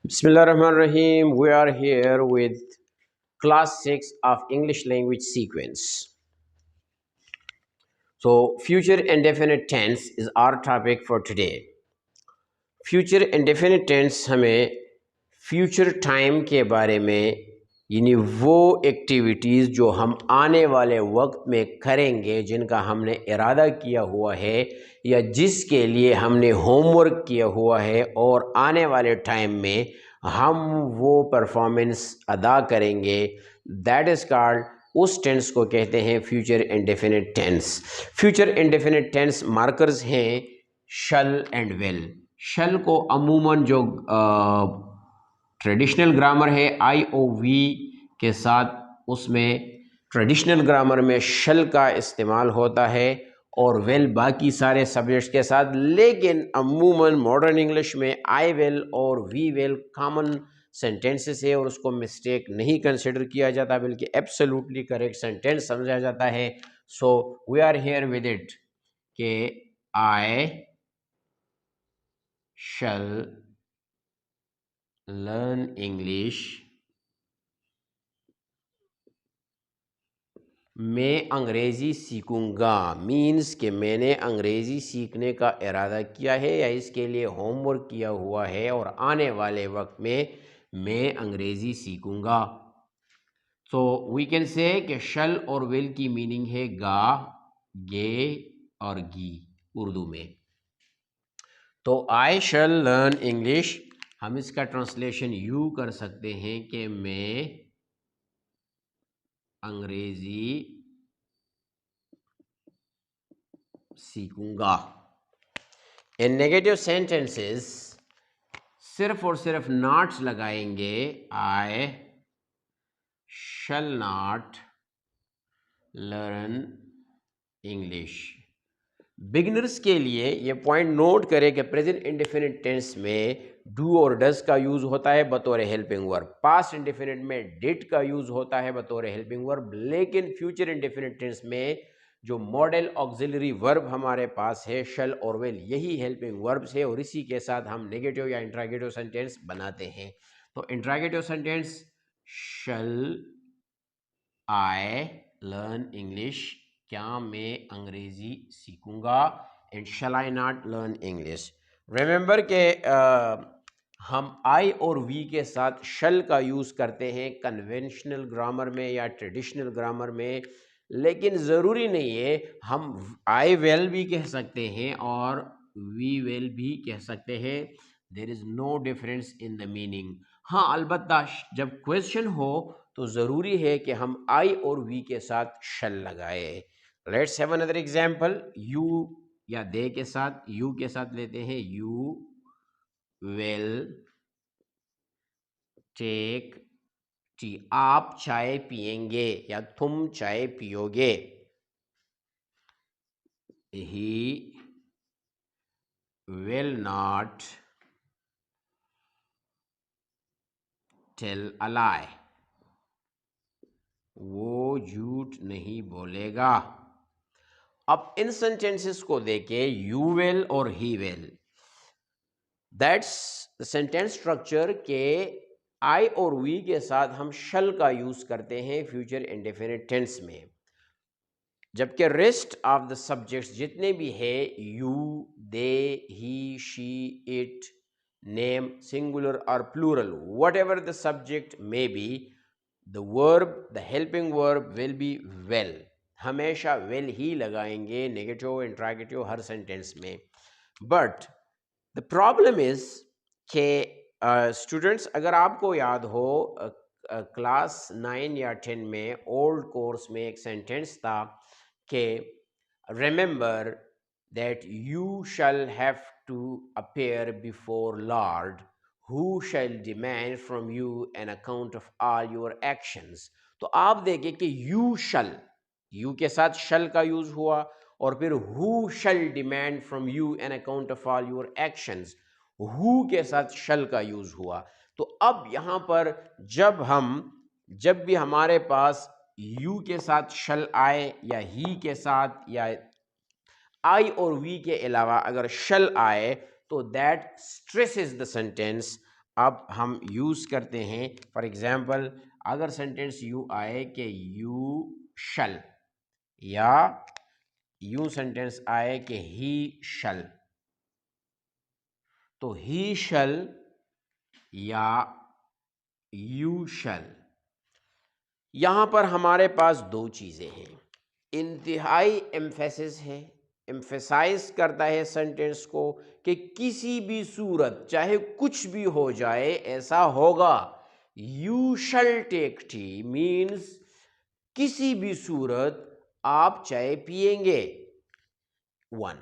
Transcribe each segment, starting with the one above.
Bismillahirrahmanirrahim. We are here with class 6 of English language sequence. So, future indefinite tense is our topic for today. Future indefinite tense हमें future time के बारे में यानी वो activities जो हम आने वाले वक्त में करेंगे जिनका हमने इरादा किया हुआ है या जिसके लिए हमने होमवर्क किया हुआ है और आने वाले टाइम में हम वो परफॉर्मेंस अदा करेंगे, दैट इज़ कॉल्ड, उस टेंस को कहते हैं future indefinite tense. Future indefinite tense markers हैं शल एंड विल। शल को अमूमन जो ट्रेडिशनल ग्रामर है आई ओ वी के साथ, उसमें ट्रेडिशनल ग्रामर में शल का इस्तेमाल होता है और विल बाकी सारे सब्जेक्ट्स के साथ, लेकिन अमूमन मॉडर्न इंग्लिश में आई विल और वी विल कॉमन सेंटेंसेस है और उसको मिस्टेक नहीं कंसिडर किया जाता बल्कि एब्सोल्युटली करेक्ट सेंटेंस समझा जाता है। So we are here with it के आई shall learn English, मैं अंग्रेज़ी सीखूंगा, मीन्स कि मैंने अंग्रेज़ी सीखने का इरादा किया है या इसके लिए होमवर्क किया हुआ है और आने वाले वक्त में मैं अंग्रेज़ी सीखूंगा। तो वी कैन से कि शल और विल की मीनिंग है गा, गे और गी उर्दू में। तो आई शैल लर्न इंग्लिश, हम इसका ट्रांसलेशन यूँ कर सकते हैं कि मैं अंग्रेजी सीखूंगा। इन नेगेटिव सेंटेंसेस सिर्फ और सिर्फ नॉट्स लगाएंगे। I shall not learn English. Beginners के लिए ये पॉइंट नोट करें कि प्रेजेंट इंडेफिनिट टेंस में डू और डज का यूज होता है बतौर हेल्पिंग वर्ब, पास्ट इंडेफिनिट में डिड का यूज होता है बतौर हेल्पिंग वर्ब, लेकिन फ्यूचर इंडेफिनिट टेंस में जो मॉडल ऑक्सिलरी वर्ब हमारे पास है शल और विल, यही हेल्पिंग वर्ब्स है और इसी के साथ हम नेगेटिव या इंट्रागेटिव सेंटेंस बनाते हैं। तो interrogative sentence shall I learn English, क्या मैं अंग्रेजी सीखूंगा, and shall I not learn English. Remember के हम आई और वी के साथ शल का यूज़ करते हैं कन्वेंशनल ग्रामर में या ट्रेडिशनल ग्रामर में, लेकिन ज़रूरी नहीं है, हम आई विल भी कह सकते हैं और वी विल भी कह सकते हैं। There is no difference in the meaning. हाँ, अलबत्ता जब क्वेश्चन हो तो ज़रूरी है कि हम आई और वी के साथ शल लगाए। Let's have another example. You या दे के साथ, यू के साथ लेते हैं, यू विल टेक टी, आप चाय पिएंगे या तुम चाय पियोगे। He will not tell a lie, वो झूठ नहीं बोलेगा। अब इन सेंटेंसेस को देखे, यू विल और he will, that's the sentence structure के आई और वी के साथ हम शल का यूज करते हैं फ्यूचर इंडेफिनिट टेंस में, जबकि रेस्ट ऑफ द सब्जेक्ट्स जितने भी है, you, they, he, she, it, name, singular और plural, whatever the subject may be, the verb, the helping verb will be will, हमेशा वेल ही लगाएंगे नेगेटिव इंट्रागेटिव हर सेंटेंस में। बट द प्रॉब्लम इज कि स्टूडेंट्स, अगर आपको याद हो क्लास 9 या 10 में ओल्ड कोर्स में एक सेंटेंस था कि remember that you shall have to appear before Lord who shall demand from you an account of all your actions. तो आप देखिए कि यू शल, यू के साथ शल का यूज हुआ और फिर who shall demand from you an account of all your actions, who के साथ शल का यूज हुआ। तो अब यहां पर जब भी हमारे पास यू के साथ शल आए या ही के साथ या आई और वी के अलावा अगर शल आए, तो दैट स्ट्रेसेस द सेंटेंस अब हम यूज़ करते हैं, फॉर एग्जाम्पल अगर सेंटेंस यू आए कि यू शल, या यूं सेंटेंस आए कि ही शल, तो ही शल या यू शल, यहां पर हमारे पास दो चीजें हैं। इंतहाई एम्फेसिस है, एम्फेसाइज करता है सेंटेंस को कि किसी भी सूरत चाहे कुछ भी हो जाए ऐसा होगा। You shall take tea means किसी भी सूरत आप चाय पिएंगे। 1,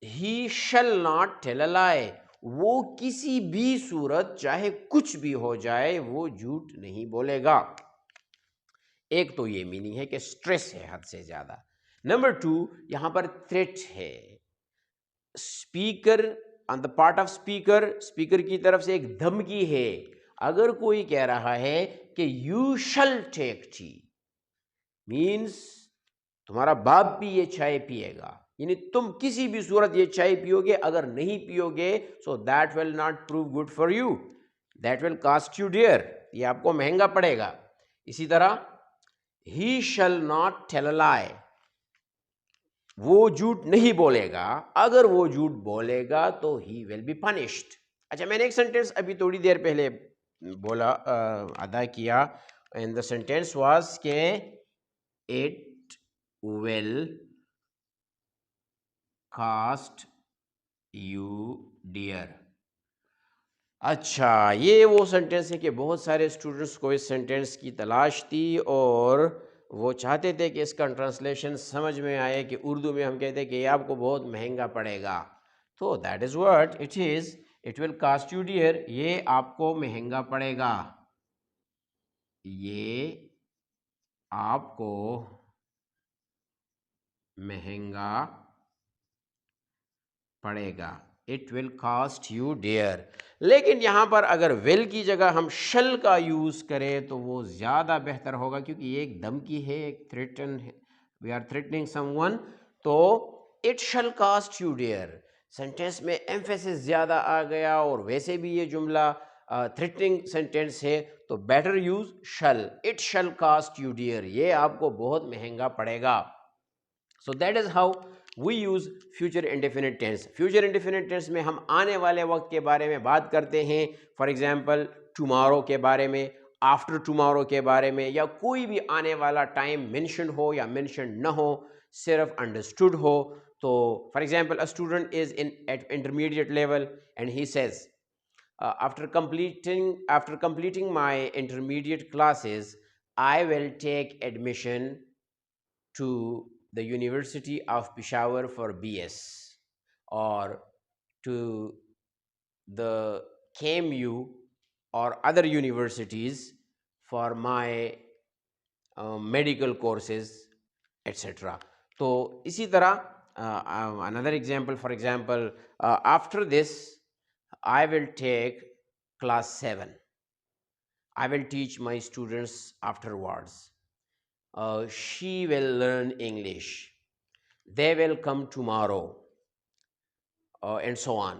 ही shall not tell a lie, वो किसी भी सूरत चाहे कुछ भी हो जाए वो झूठ नहीं बोलेगा। एक तो ये मीनिंग है कि स्ट्रेस है हद से ज्यादा। नंबर 2, यहां पर थ्रेट है। Speaker, on the part of speaker, speaker की तरफ से एक धमकी है। अगर कोई कह रहा है कि you shall take tea means तुम्हारा बाप भी ये चाय पिएगा, यानी तुम किसी भी सूरत ये चाय पियोगे, अगर नहीं पियोगे so that will not prove good for you, that will cost you dear, ये आपको महंगा पड़ेगा। इसी तरह ही shall not tell a lie, वो झूठ नहीं बोलेगा, अगर वो झूठ बोलेगा तो ही विल बी पनिश्ड। अच्छा, मैंने एक सेंटेंस अभी थोड़ी देर पहले बोला, अदा किया, एंड द सेंटेंस वाज के it will cost you dear. अच्छा, ये वो सेंटेंस है कि बहुत सारे स्टूडेंट्स को इस सेंटेंस की तलाश थी और वो चाहते थे कि इसका ट्रांसलेशन समझ में आए, कि उर्दू में हम कहते हैं कि ये आपको बहुत महंगा पड़ेगा, तो that is what it is, it will cost you dear, ये आपको महंगा पड़ेगा, ये आपको महंगा पड़ेगा, it will cost you dear. लेकिन यहाँ पर अगर विल की जगह हम शल का यूज़ करें तो वो ज़्यादा बेहतर होगा, क्योंकि ये एक धमकी है, एक थ्रेटन है, वी आर थ्रेटनिंग समवन, तो it shall cost you dear, sentence में एम्फेसिस ज़्यादा आ गया और वैसे भी ये जुमला थ्रेटनिंग सेंटेंस है, तो better use shall, it shall cost you dear, ये आपको बहुत महंगा पड़ेगा। So that is how we use future indefinite tense. Future indefinite tense में हम आने वाले वक्त के बारे में बात करते हैं, फॉर एग्जाम्पल टुमारो के बारे में, आफ्टर टुमारो के बारे में, या कोई भी आने वाला टाइम मेंशन हो या मेंशन न हो, सिर्फ अंडरस्टूड हो। तो for example a student is in eight intermediate level and he says after completing my intermediate classes I will take admission to the University of Peshawar for BS, or to the KMU or other universities for my medical courses etc. तो इसी तरह another example, for example after this I will take class 7, I will teach my students afterwards, she will learn English, they will come tomorrow, and so on.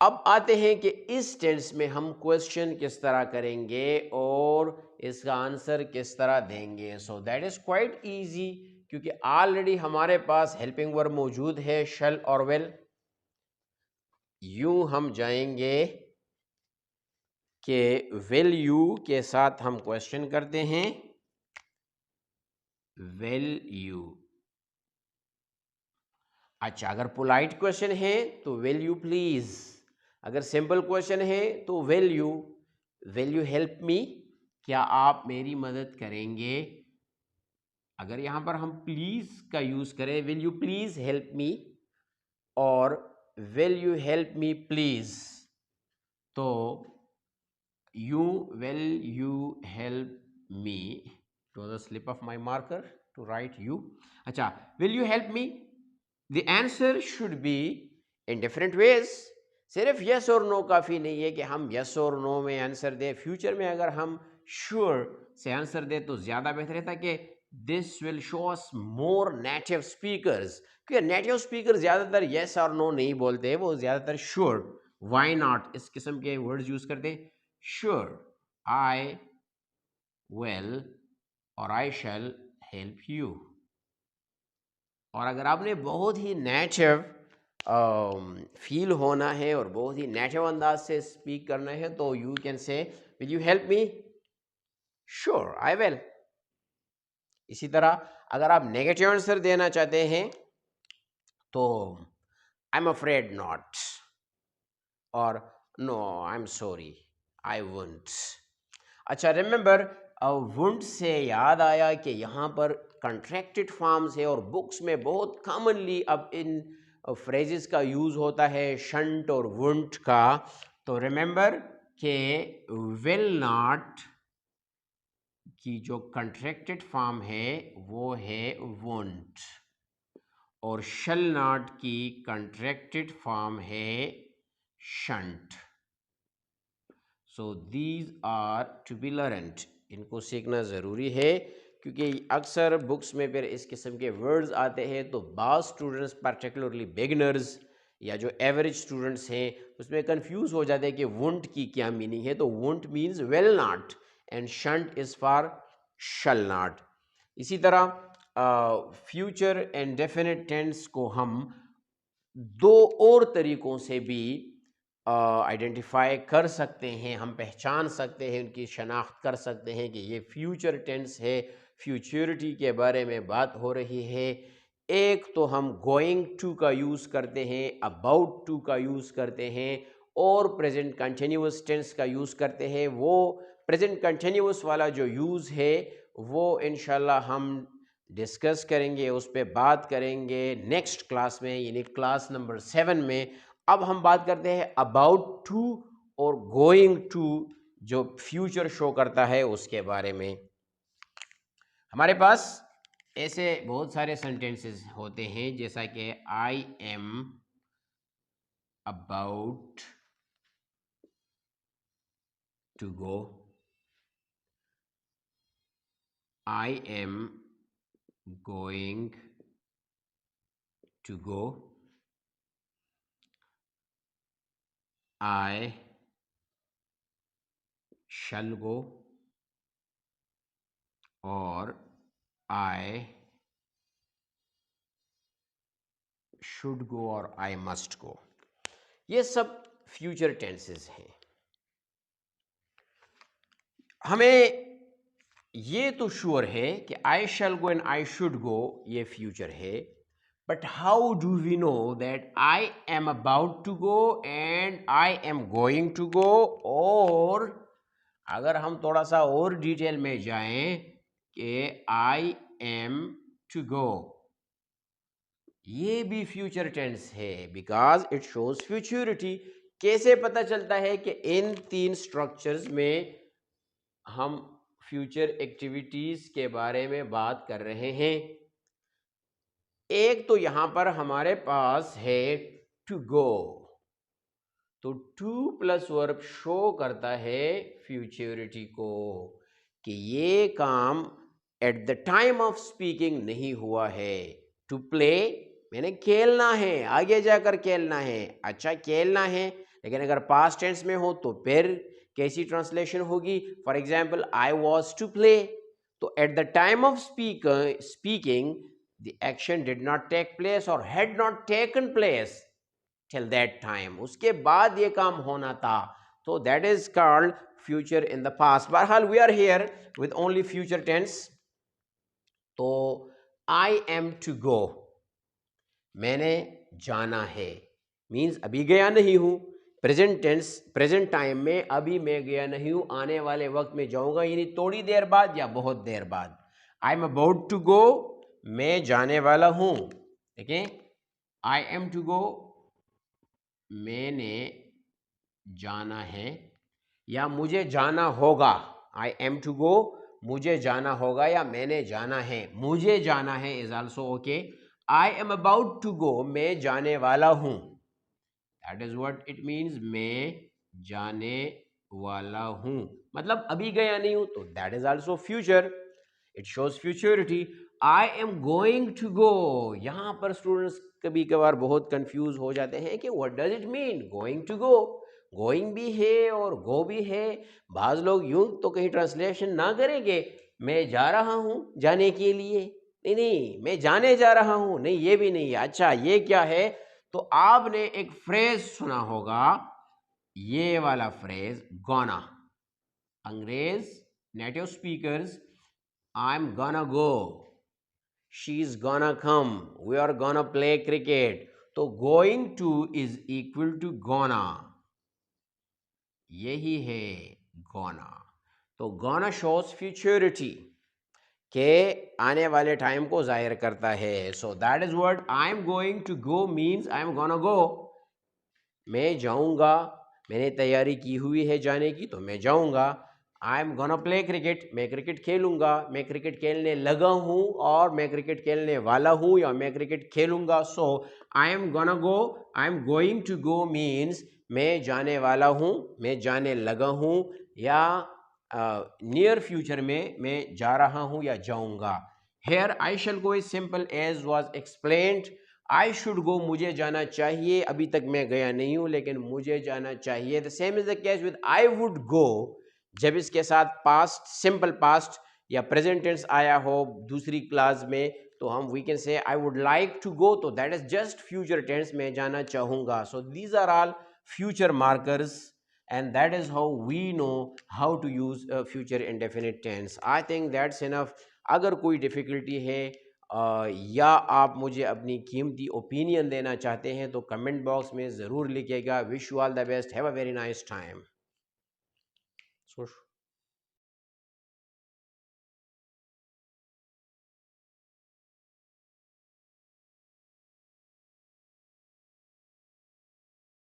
अब आते हैं कि इस tense में हम क्वेश्चन किस तरह करेंगे और इसका आंसर किस तरह देंगे। सो दैट इज क्वाइट इजी, क्योंकि ऑलरेडी हमारे पास हेल्पिंग वर्ब मौजूद है, शल और विल। यूं हम जाएंगे कि विल यू के साथ हम क्वेश्चन करते हैं, विल यू। अच्छा, अगर पोलाइट क्वेश्चन है तो विल यू प्लीज, अगर सिंपल क्वेश्चन है तो विल यू हेल्प मी, क्या आप मेरी मदद करेंगे। अगर यहां पर हम प्लीज का यूज करें, will you please help me, और will you help me please, तो will you help me, to the slip of my marker to write you. अच्छा, will you help me, the answer should be in different ways. सिर्फ yes और no काफ़ी नहीं है कि हम yes और नो में आंसर दें। फ्यूचर में अगर हम श्योर से आंसर दें तो ज़्यादा बेहतर है, ताकि this will show us more native speakers, क्योंकि नेटिव स्पीकर ज़्यादातर यस और नो नहीं बोलते हैं, वो ज़्यादातर श्योर वाई नॉट, इस किस्म के वर्ड्स यूज करते हैं। श्योर, आई विल और आई शैल हेल्प यू। और अगर आपने बहुत ही नेटिव फील होना है और बहुत ही नेटिव अंदाज से स्पीक करना है तो you can say will you help me, sure I will. इसी तरह अगर आप नेगेटिव आंसर देना चाहते हैं तो आई एम अफ्रेड नॉट, और no I am sorry I won't. अच्छा, रिमेंबर वुंट से याद आया कि यहाँ पर कंट्रैक्टेड फॉर्म्स है और बुक्स में बहुत कॉमनली अब इन फ्रेजेस का यूज़ होता है शंट और वुंट का। तो रिमेंबर कि विल नॉट की जो कंट्रैक्टेड फॉर्म है वो है वुंट, और शल नॉट की कंट्रैक्टेड फॉर्म है shan't. So these are to be learned, इनको सीखना ज़रूरी है क्योंकि अक्सर बुक्स में फिर इस किस्म के वर्ड्स आते हैं तो बाज़ स्टूडेंट्स पर्टिकुलरली बिगिनर्स या जो एवरेज स्टूडेंट्स हैं उसमें कंफ्यूज हो जाते हैं कि वुंट की क्या मीनिंग है। तो won't means will not and shan't is for shall not. इसी तरह फ्यूचर एंड डेफिनेट टेंस को हम दो और तरीक़ों से भी आइडेंटिफाई कर सकते हैं, हम पहचान सकते हैं, उनकी शनाख्त कर सकते हैं कि ये फ्यूचर टेंस है, फ्यूचरिटी के बारे में बात हो रही है। एक तो हम गोइंग टू का यूज़ करते हैं, अबाउट टू का यूज़ करते हैं और प्रेजेंट कंटिन्यूअस टेंस का यूज़ करते हैं। वो प्रेजेंट कंटिन्यूअस वाला जो यूज़ है वो इंशाल्लाह हम डिस्कस करेंगे, उस पर बात करेंगे नेक्स्ट क्लास में, यानी क्लास नंबर 7 में। अब हम बात करते हैं अबाउट टू और गोइंग टू जो फ्यूचर शो करता है उसके बारे में। हमारे पास ऐसे बहुत सारे सेंटेंसेस होते हैं जैसा कि I am about to go, I am going to go, I shall go, और आई शुड गो और आई मस्ट गो। ये सब फ्यूचर टेंसेस हैं। हमें ये तो श्योर है कि आई shall go and I should गो ये फ्यूचर है, but how do we know that I am about to go and I am going to go? और अगर हम थोड़ा सा और डिटेल में जाएं कि आई एम टू गो, ये भी फ्यूचर टेंस है बिकॉज इट शोज फ्यूचरिटी। कैसे पता चलता है कि इन तीन स्ट्रक्चर्स में हम फ्यूचर एक्टिविटीज के बारे में बात कर रहे हैं? एक तो यहां पर हमारे पास है टू गो, तो टू प्लस वर्ब शो करता है फ्यूचरिटी को कि ये काम eight the time of speaking नहीं हुआ है। टू प्ले मैंने खेलना है, आगे जाकर खेलना है। अच्छा, खेलना है, लेकिन अगर पास्ट टेंस में हो तो फिर कैसी ट्रांसलेशन होगी? For example I was to play, तो at the time of speaking the action did not take place और had not taken place till that time, उसके बाद ये काम होना था, तो that is called future in the past। बहरहाल we are here with only future tense। तो I am to go, मैंने जाना है, मीन्स अभी गया नहीं हूँ। प्रेजेंट टेंस, प्रेजेंट टाइम में अभी मैं गया नहीं हूँ, आने वाले वक्त में जाऊँगा, यानी थोड़ी देर बाद या बहुत देर बाद। I am about to go, मैं जाने वाला हूँ। देखिए, आई एम टू गो मैंने जाना है या मुझे जाना होगा। आई एम टू गो मुझे जाना होगा या मैंने जाना है, मुझे जाना है is also okay. I am about to go मैं जाने वाला हूं, that is what it means, मैं जाने वाला हूं, मतलब अभी गया नहीं हूं, तो that is also future, it shows futurity. I am going to go, यहाँ पर स्टूडेंट्स कभी कभार बहुत कंफ्यूज हो जाते हैं कि what does it mean going to go. Going भी है और गो भी है। बाज लोग यूं तो कहीं ट्रांसलेशन ना करेंगे, मैं जा रहा हूँ जाने के लिए, नहीं नहीं मैं जाने जा रहा हूँ, नहीं ये भी नहीं है। अच्छा ये क्या है, तो आपने एक फ्रेज सुना होगा, ये वाला फ्रेज गोना। अंग्रेज native speakers, I am gonna go, she is gonna come, we are gonna play cricket. तो going to is equal to gonna, यही है गोना। तो गोना शोज फ्यूचरिटी, के आने वाले टाइम को जाहिर करता है। So that is what I am going to go means I am gonna go, मैं जाऊंगा, मैंने तैयारी की हुई है जाने की तो मैं जाऊंगा। आई एम गोना प्ले क्रिकेट, मैं क्रिकेट खेलूंगा, मैं क्रिकेट खेलने लगा हूं और मैं क्रिकेट खेलने वाला हूं या मैं क्रिकेट खेलूंगा। So I am gonna go, I am going to go means मैं जाने वाला हूं, मैं जाने लगा हूं, या नियर फ्यूचर में मैं जा रहा हूं या जाऊंगा। Here I shall go is simple as was explained. I should go, मुझे जाना चाहिए, अभी तक मैं गया नहीं हूं लेकिन मुझे जाना चाहिए। The same is the case with I would go, जब इसके साथ पास्ट, सिंपल पास्ट या प्रेजेंट टेंस आया हो दूसरी क्लास में, तो हम we can say I would like to go, तो that is just future tense, मैं जाना चाहूंगा। So these are all future markers and that is how we know how to use future indefinite tense. I think that's enough. अगर कोई difficulty है या आप मुझे अपनी कीमती ओपिनियन देना चाहते हैं तो कमेंट बॉक्स में ज़रूर लिखिएगा। Wish you all the best, have a very nice time.